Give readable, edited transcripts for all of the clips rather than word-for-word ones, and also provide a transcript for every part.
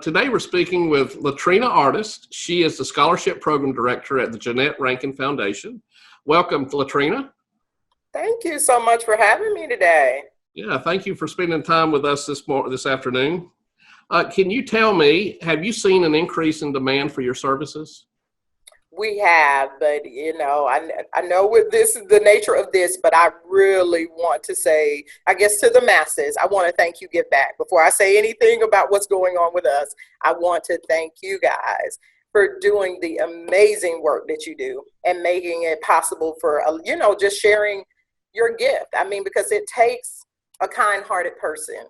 Today we're speaking with LaTrena Artist. She is the Scholarship Program Director at the Jeannette Rankin Foundation. Welcome, LaTrena. Thank you so much for having me today. Yeah, thank you for spending time with us this afternoon. Can you tell me, have you seen an increase in demand for your services? We have, but I know with this the nature of this, but I really want to say, I guess to the masses, I want to thank you, Give Back. Before I say anything about what's going on with us, I want to thank you guys for doing the amazing work that you do and making it possible for, just sharing your gift. I mean, because it takes a kind-hearted person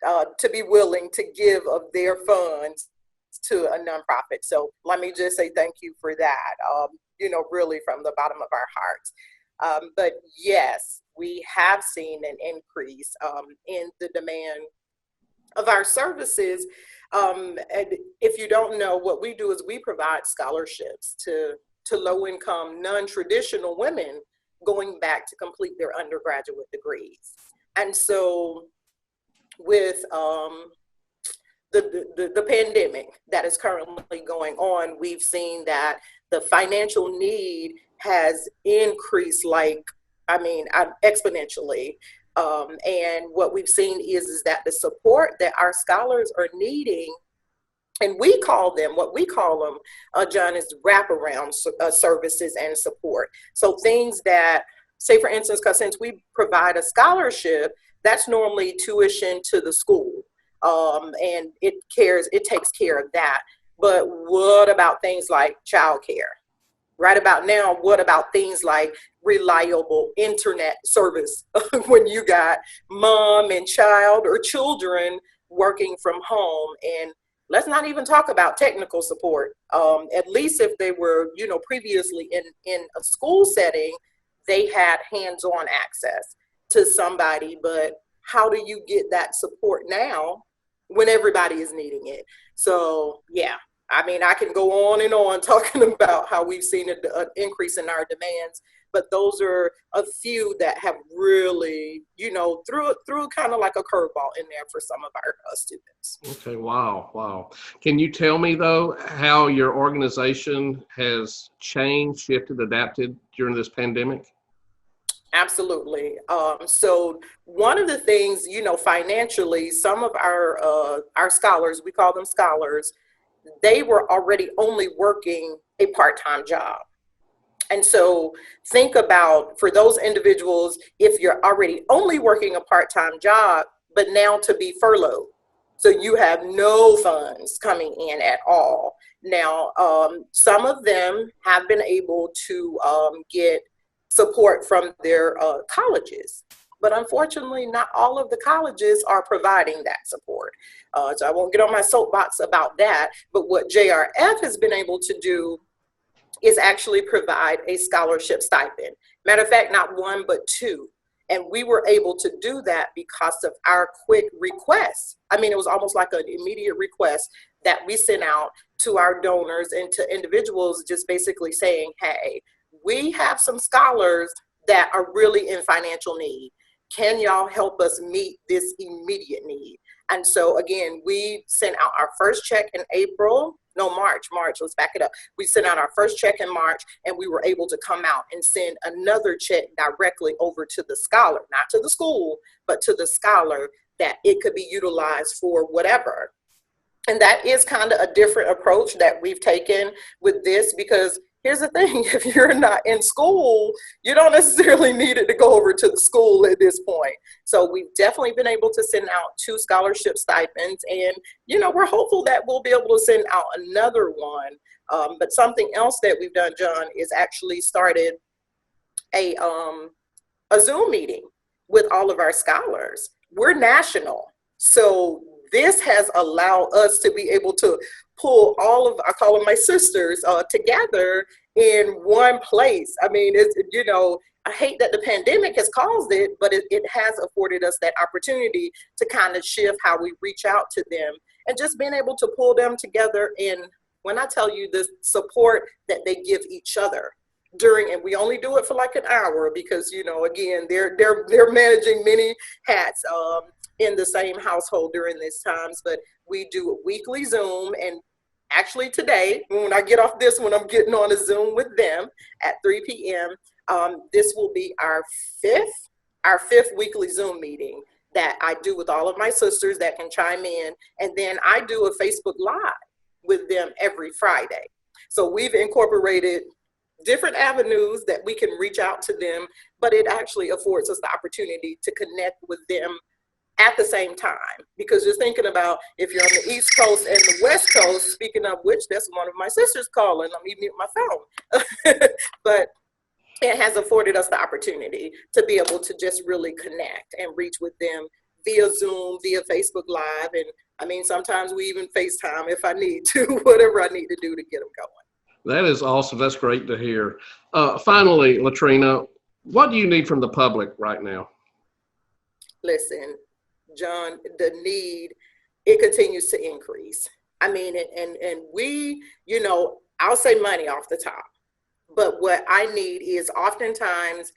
to be willing to give of their funds to a nonprofit. So let me just say thank you for that, really from the bottom of our hearts. But yes, we have seen an increase in the demand of our services. And if you don't know, what we do is we provide scholarships to low-income, non-traditional women going back to complete their undergraduate degrees. And so with the pandemic that is currently going on, we've seen that the financial need has increased exponentially. And what we've seen is that the support that our scholars are needing, and what we call them, John, is wraparound services and support. So things that, say for instance, because since we provide a scholarship, that's normally tuition to the school. And it takes care of that. But what about things like childcare? Right about now, what about things like reliable internet service when you got mom and child or children working from home? And let's not even talk about technical support. At least if they were, previously in a school setting, they had hands-on access to somebody. But how do you get that support now when everybody is needing it? So yeah, I mean, I can go on and on talking about how we've seen an increase in our demands, but those are a few that have really, threw kind of like a curveball in there for some of our students. Okay, wow. Can you tell me though, how your organization has changed, shifted, adapted during this pandemic? Absolutely. So one of the things, financially, some of our scholars, we call them scholars, they were already only working a part-time job. And so think about, for those individuals, if you're already only working a part-time job, but now to be furloughed, so you have no funds coming in at all. Now, some of them have been able to get support from their colleges. But unfortunately, not all of the colleges are providing that support. So I won't get on my soapbox about that. But what JRF has been able to do is actually provide a scholarship stipend. Matter of fact, not one, but two. And we were able to do that because of our quick request. I mean, it was almost like an immediate request that we sent out to our donors and to individuals, just basically saying, hey, we have some scholars that are really in financial need. Can y'all help us meet this immediate need? And so again, we sent out our first check in March, let's back it up. We sent out our first check in March, and we were able to come out and send another check directly over to the scholar, not to the school, but to the scholar, that it could be utilized for whatever. And that is kind of a different approach that we've taken with this, because here's the thing, if you're not in school, you don't necessarily need it to go over to the school at this point. So we've definitely been able to send out 2 scholarship stipends, and, we're hopeful that we'll be able to send out another one. But something else that we've done, John, is actually started a Zoom meeting with all of our scholars. We're national. So this has allowed us to be able to pull all of, I call them my sisters, together in one place. I mean, I hate that the pandemic has caused it, but it has afforded us that opportunity to kind of shift how we reach out to them, and just being able to pull them together. And when I tell you the support that they give each other during, and we only do it for like an hour because, again, they're managing many hats. in the same household during these times, but we do a weekly Zoom. And actually today, when I get off this one, I'm getting on a Zoom with them at 3 p.m. This will be our fifth weekly Zoom meeting that I do with all of my sisters that can chime in. And then I do a Facebook Live with them every Friday. So we've incorporated different avenues that we can reach out to them, but it actually affords us the opportunity to connect with them at the same time. Because just thinking about if you're on the East Coast and the West Coast, speaking of which, that's one of my sisters calling. I'm even at my phone. But it has afforded us the opportunity to be able to just really connect and reach with them via Zoom, via Facebook Live. And I mean, sometimes we even FaceTime if I need to, whatever I need to do to get them going. That is awesome. That's great to hear. Finally, LaTrena, what do you need from the public right now? Listen, John, the need, it continues to increase. I mean, and we, I'll say money off the top. But what I need is oftentimes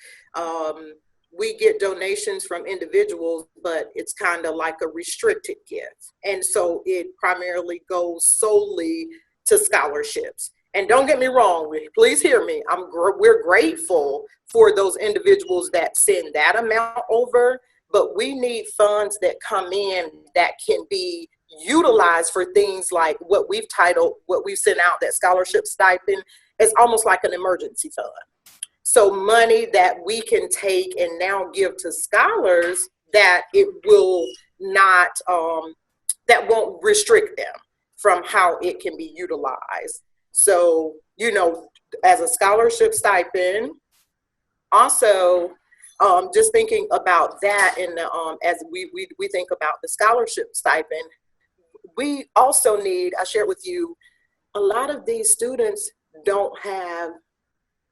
we get donations from individuals, but it's kind of like a restricted gift. And so it primarily goes solely to scholarships. And don't get me wrong, please hear me. We're grateful for those individuals that send that amount over, but we need funds that come in that can be utilized for things like what we've sent out, that scholarship stipend, is almost like an emergency fund. So money that we can take and now give to scholars that it will not, that won't restrict them from how it can be utilized. So, as a scholarship stipend, also just thinking about that, and as we think about the scholarship stipend, we also need, I shared with you, a lot of these students don't have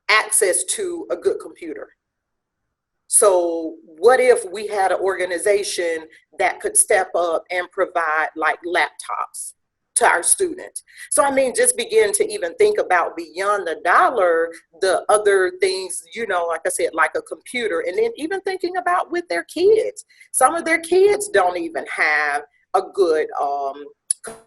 access to a good computer. So what if we had an organization that could step up and provide like laptops to our students? So I mean, just begin to even think about beyond the dollar, the other things, like I said, like a computer, and then even thinking about with their kids. Some of their kids don't even have a good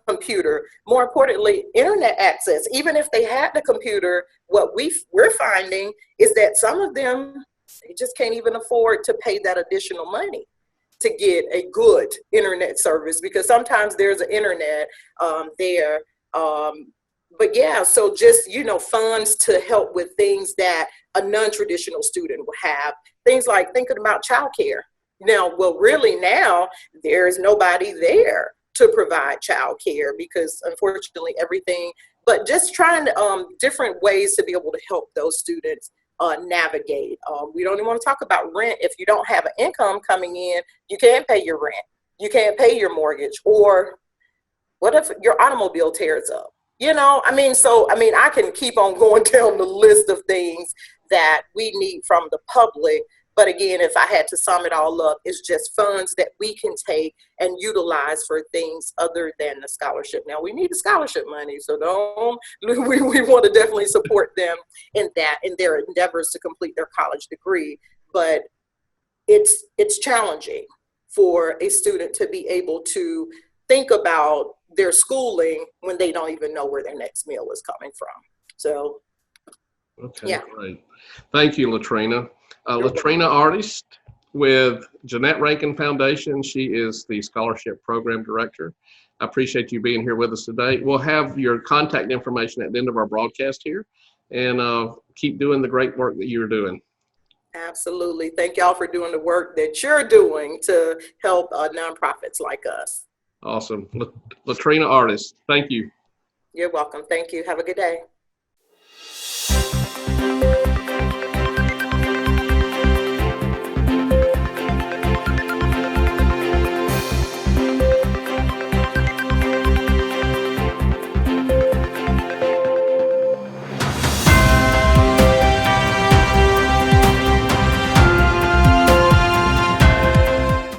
computer. More importantly, internet access. Even if they had the computer, what we're finding is that some of them, they just can't even afford to pay that additional money to get a good internet service, because sometimes there's an internet there. But yeah, so just, funds to help with things that a non-traditional student will have. Things like thinking about childcare. Now, really now, there's nobody there to provide childcare because unfortunately everything, but just trying different ways to be able to help those students navigate. We don't even want to talk about rent. If you don't have an income coming in, you can't pay your rent. You can't pay your mortgage. Or what if your automobile tears up? I can keep on going down the list of things that we need from the public. But again, if I had to sum it all up, it's just funds that we can take and utilize for things other than the scholarship. Now, we need the scholarship money, so we want to definitely support them in their endeavors to complete their college degree. But it's challenging for a student to be able to think about their schooling when they don't even know where their next meal is coming from. So, okay, yeah. Great. Thank you, LaTrena. LaTrena Artist with Jeannette Rankin Foundation. She is the Scholarship Program Director. I appreciate you being here with us today. We'll have your contact information at the end of our broadcast here, and keep doing the great work that you're doing. Absolutely. Thank y'all for doing the work that you're doing to help nonprofits like us. Awesome. LaTrena Artist, thank you. You're welcome. Thank you. Have a good day.